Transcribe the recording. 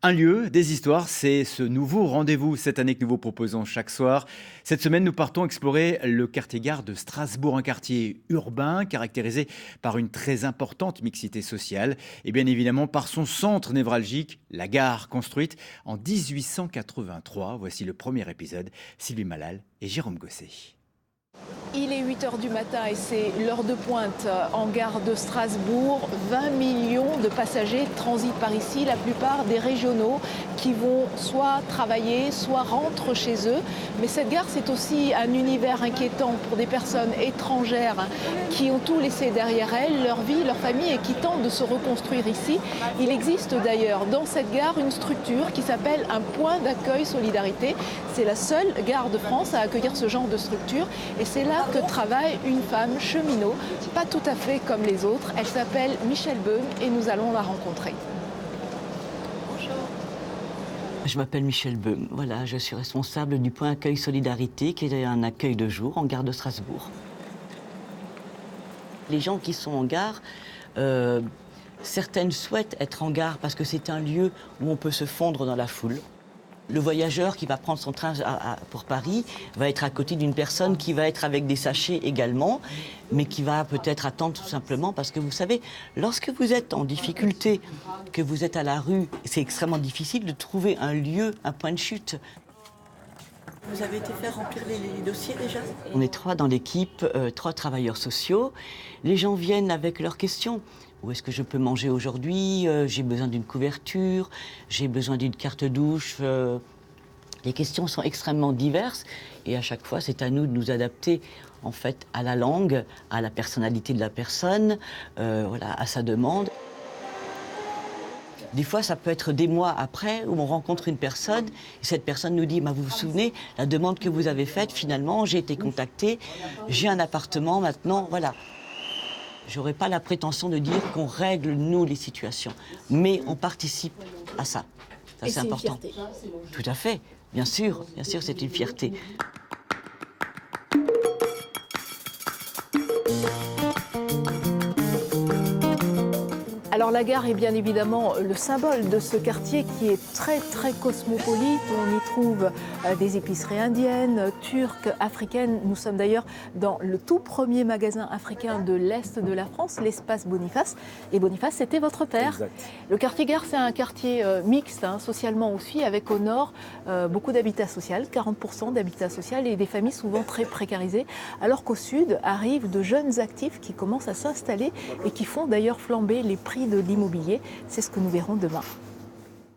Un lieu, des histoires, c'est ce nouveau rendez-vous cette année que nous vous proposons chaque soir. Cette semaine, nous partons explorer le quartier-gare de Strasbourg, un quartier urbain caractérisé par une très importante mixité sociale et bien évidemment par son centre névralgique, la gare, construite en 1883. Voici le premier épisode, Sylvie Malal et Jérôme Gosset. Il est 8 heures du matin et c'est l'heure de pointe en gare de Strasbourg. 20 millions de passagers transitent par ici, la plupart des régionaux qui vont soit travailler, soit rentrent chez eux. Mais cette gare, c'est aussi un univers inquiétant pour des personnes étrangères qui ont tout laissé derrière elles, leur vie, leur famille, et qui tentent de se reconstruire ici. Il existe d'ailleurs dans cette gare une structure qui s'appelle un point d'accueil solidarité. C'est la seule gare de France à accueillir ce genre de structure. Et c'est là que travaille une femme cheminot, pas tout à fait comme les autres. Elle s'appelle Michèle Beum et nous allons la rencontrer. Bonjour. Je m'appelle Michèle Beum. Voilà, je suis responsable du point accueil solidarité, qui est un accueil de jour en gare de Strasbourg. Les gens qui sont en gare, certaines souhaitent être en gare parce que c'est un lieu où on peut se fondre dans la foule. Le voyageur qui va prendre son train pour Paris va être à côté d'une personne qui va être avec des sachets également, mais qui va peut-être attendre tout simplement parce que vous savez, lorsque vous êtes en difficulté, que vous êtes à la rue, c'est extrêmement difficile de trouver un lieu, un point de chute. Vous avez été faire remplir les dossiers déjà? On est 3 dans l'équipe, 3 travailleurs sociaux. Les gens viennent avec leurs questions. Où est-ce que je peux manger aujourd'hui? J'ai besoin d'une couverture, j'ai besoin d'une carte douche. Les questions sont extrêmement diverses et à chaque fois, c'est à nous de nous adapter en fait à la langue, à la personnalité de la personne, voilà, à sa demande. Des fois, ça peut être des mois après où on rencontre une personne et cette personne nous dit vous vous souvenez, la demande que vous avez faite, finalement, j'ai été contactée, j'ai un appartement maintenant, voilà. J'aurais pas la prétention de dire qu'on règle, nous, les situations. Mais on participe à ça. Ça, c'est important. Une fierté. Tout à fait. Bien sûr, c'est une fierté. Alors la gare est bien évidemment le symbole de ce quartier qui est très très cosmopolite. On y trouve des épiceries indiennes, turques, africaines. Nous sommes d'ailleurs dans le tout premier magasin africain de l'Est de la France, l'espace Boniface. Et Boniface, c'était votre père. Exact. Le quartier gare, c'est un quartier mixte, socialement aussi, avec au nord beaucoup d'habitat social, 40% d'habitat social et des familles souvent très précarisées. Alors qu'au sud arrivent de jeunes actifs qui commencent à s'installer et qui font d'ailleurs flamber les prix de l'immobilier. C'est ce que nous verrons demain.